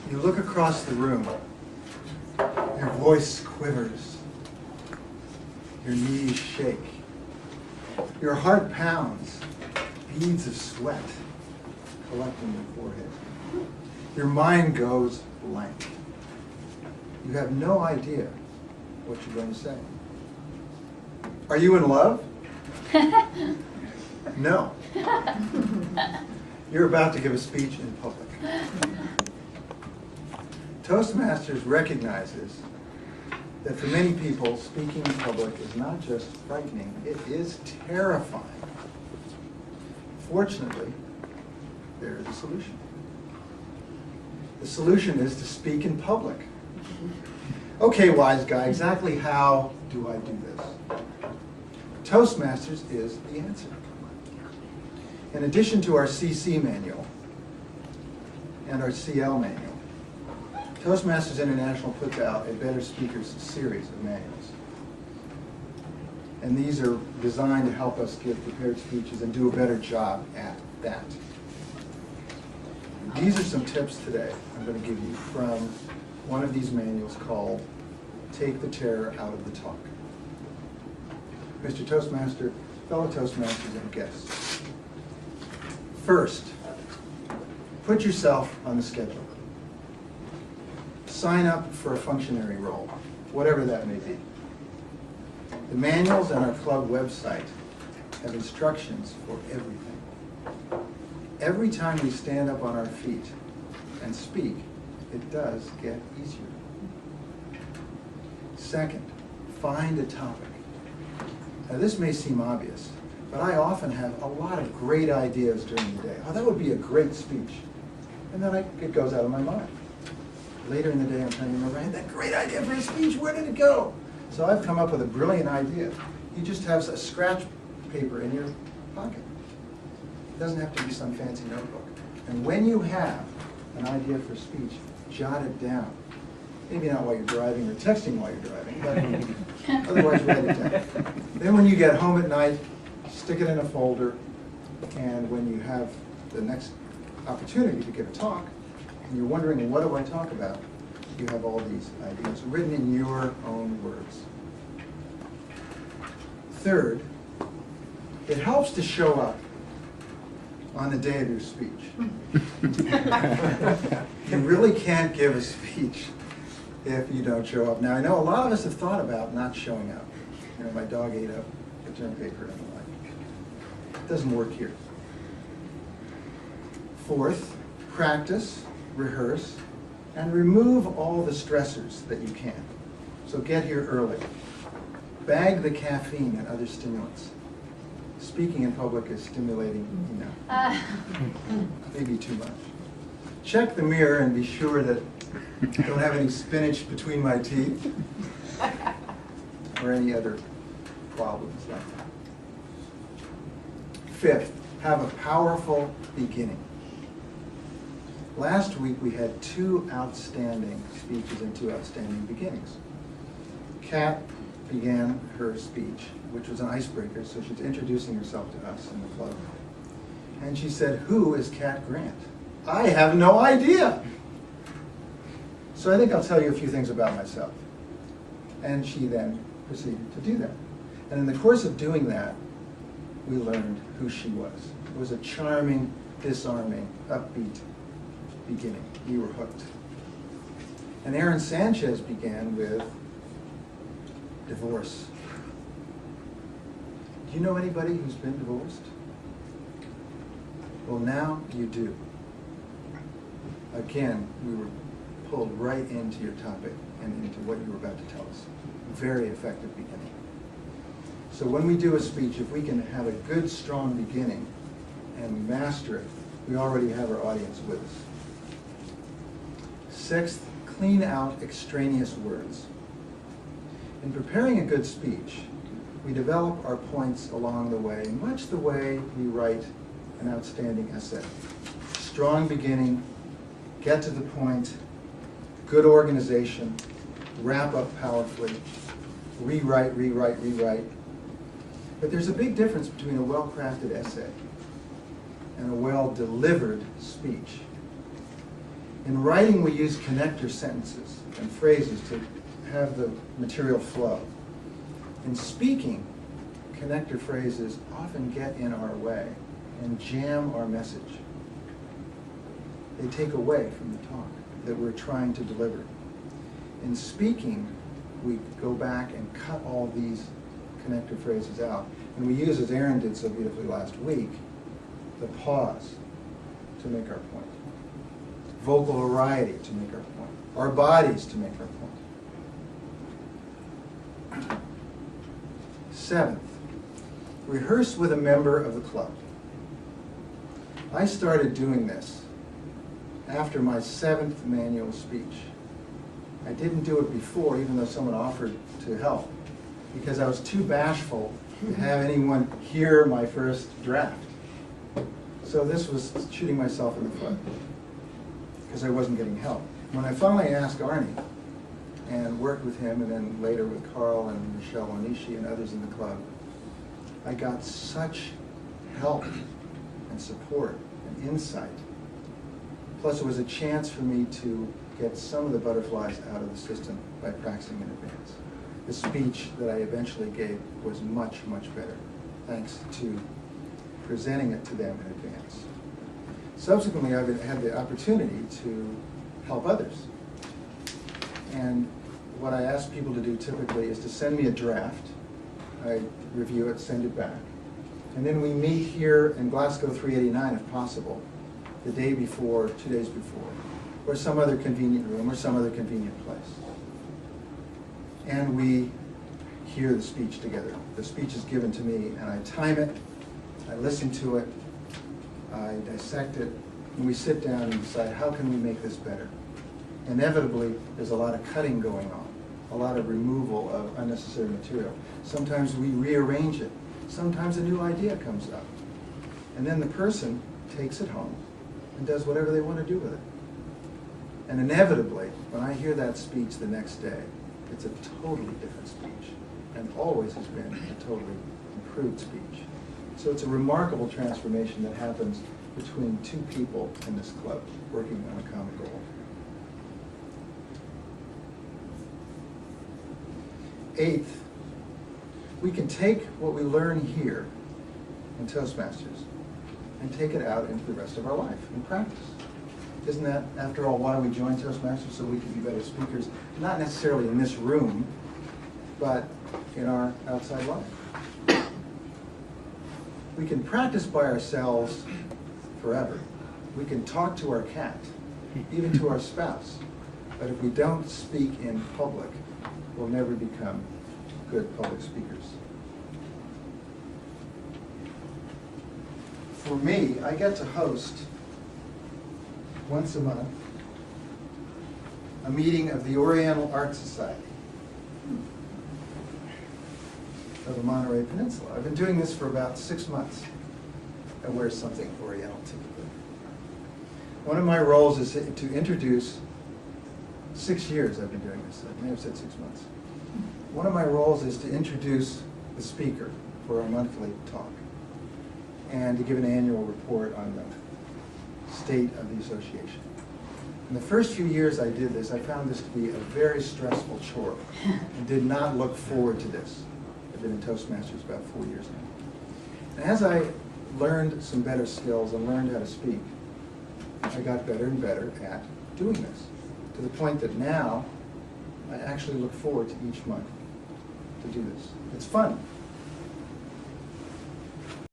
You look across the room. Your voice quivers. Your knees shake. Your heart pounds. Beads of sweat collecting your forehead. Your mind goes blank. You have no idea what you're going to say. Are you in love? No. You're about to give a speech in public. Toastmasters recognizes that for many people, speaking in public is not just frightening, it is terrifying. Fortunately, there is a solution. The solution is to speak in public. Okay, wise guy, exactly how do I do this? Toastmasters is the answer. In addition to our CC manual and our CL manual, Toastmasters International puts out a Better Speakers series of manuals. And these are designed to help us give prepared speeches and do a better job at that. These are some tips today I'm going to give you from one of these manuals called Take the Terror Out of the Talk. Mr. Toastmaster, fellow Toastmasters, and guests. First, put yourself on the schedule. Sign up for a functionary role, whatever that may be. The manuals on our club website have instructions for everything. Every time we stand up on our feet and speak, it does get easier. Second, find a topic. Now this may seem obvious, but I often have a lot of great ideas during the day. Oh, that would be a great speech. And then it goes out of my mind. Later in the day, I'm trying to remember, I had that great idea for a speech, where did it go? So I've come up with a brilliant idea. You just have a scratch paper in your pocket. It doesn't have to be some fancy notebook. And when you have an idea for a speech, jot it down. Maybe not while you're driving or texting while you're driving, but otherwise write it down. Then when you get home at night, stick it in a folder, and when you have the next opportunity to give a talk, and you're wondering, what do I talk about? You have all these ideas written in your own words. Third, it helps to show up on the day of your speech. You really can't give a speech if you don't show up. Now, I know a lot of us have thought about not showing up. You know, my dog ate up the term paper and the like. It doesn't work here. Fourth, practice, rehearse, and remove all the stressors that you can. So get here early. Bag the caffeine and other stimulants. Speaking in public is stimulating enough. Maybe too much. Check the mirror and be sure that I don't have any spinach between my teeth or any other problems like that. Fifth, have a powerful beginning. Last week we had 2 outstanding speeches and 2 outstanding beginnings. Kat began her speech, which was an icebreaker, so she's introducing herself to us in the club. And she said, "Who is Kat Grant? I have no idea." So I think I'll tell you a few things about myself. And she then proceeded to do that. And in the course of doing that, we learned who she was. It was a charming, disarming, upbeat beginning. We were hooked. And Aaron Sanchez began with divorce. Do you know anybody who's been divorced? Well, now you do. Again, we were pulled right into your topic and into what you were about to tell us. Very effective beginning. So when we do a speech, if we can have a good, strong beginning and master it, we already have our audience with us. Sixth, clean out extraneous words. In preparing a good speech, we develop our points along the way, much the way we write an outstanding essay. Strong beginning, get to the point, good organization, wrap up powerfully, rewrite, rewrite, rewrite. But there's a big difference between a well-crafted essay and a well-delivered speech. In writing, we use connector sentences and phrases to have the material flow. In speaking, connector phrases often get in our way and jam our message. They take away from the talk that we're trying to deliver. In speaking, we go back and cut all these connector phrases out. And we use, as Aaron did so beautifully last week, the pause to make our point. Vocal variety to make our point. Our bodies to make our point. Seventh, rehearse with a member of the club. I started doing this after my 7th manual speech. I didn't do it before, even though someone offered to help, because I was too bashful to have anyone hear my first draft. So this was shooting myself in the foot, because I wasn't getting help. When I finally asked Arnie, and worked with him, and then later with Carl and Michelle Onishi and others in the club, I got such help and support and insight. Plus, it was a chance for me to get some of the butterflies out of the system by practicing in advance. The speech that I eventually gave was much, much better, thanks to presenting it to them in advance. Subsequently, I've had the opportunity to help others. And what I ask people to do typically is to send me a draft. I review it, send it back. And then we meet here in Glasgow 389, if possible, the day before, 2 days before, or some other convenient room or some other convenient place. And we hear the speech together. The speech is given to me, and I time it, I listen to it, I dissect it, and we sit down and decide, how can we make this better? Inevitably, there's a lot of cutting going on, a lot of removal of unnecessary material. Sometimes we rearrange it. Sometimes a new idea comes up. And then the person takes it home and does whatever they want to do with it. And inevitably, when I hear that speech the next day, it's a totally different speech, and always has been a totally improved speech. So it's a remarkable transformation that happens between two people in this club working on a common goal. 8th, we can take what we learn here in Toastmasters and take it out into the rest of our life in practice. Isn't that, after all, why we join Toastmasters? So we can be better speakers, not necessarily in this room, but in our outside life. We can practice by ourselves forever. We can talk to our cat, even to our spouse. But if we don't speak in public, we'll never become good public speakers. For me, I get to host once a month a meeting of the Oriental Art Society of the Monterey Peninsula. I've been doing this for about 6 months. I wear something Oriental typically. One of my roles is to introduce, 6 years I've been doing this, I may have said 6 months. One of my roles is to introduce the speaker for our monthly talk and to give an annual report on the state of the association. In the first few years I did this, I found this to be a very stressful chore and did not look forward to this. I've been in Toastmasters about 4 years now. And as I learned some better skills and learned how to speak, I got better and better at doing this, to the point that now I actually look forward to each month to do this. It's fun.